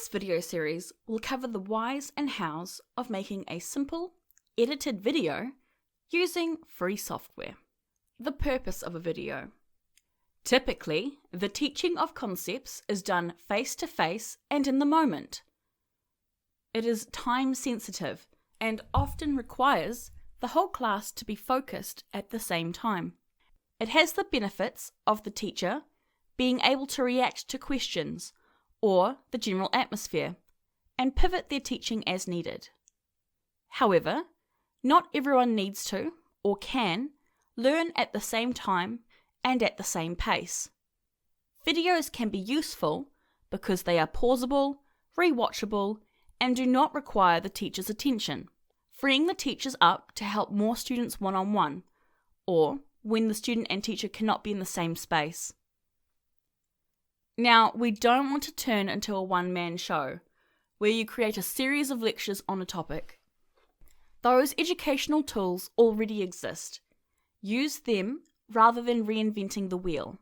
This video series will cover the whys and hows of making a simple, edited video using free software. The purpose of a video. Typically, the teaching of concepts is done face-to-face and in the moment. It is time-sensitive and often requires the whole class to be focused at the same time. It has the benefits of the teacher being able to react to questions or the general atmosphere, and pivot their teaching as needed. However, not everyone needs to, or can, learn at the same time and at the same pace. Videos can be useful because they are pausable, rewatchable, and do not require the teacher's attention, freeing the teachers up to help more students one-on-one, or when the student and teacher cannot be in the same space. Now, we don't want to turn into a one-man show, where you create a series of lectures on a topic. Those educational tools already exist. Use them rather than reinventing the wheel.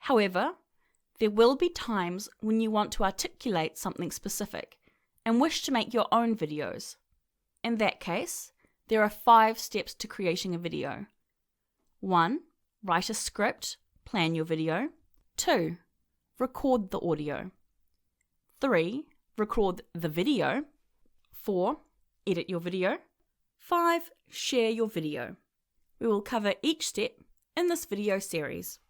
However, there will be times when you want to articulate something specific and wish to make your own videos. In that case, there are 5 steps to creating a video. 1. Write a script, plan your video. 2. Record the audio. 3. Record the video. 4. Edit your video. 5. Share your video. We will cover each step in this video series.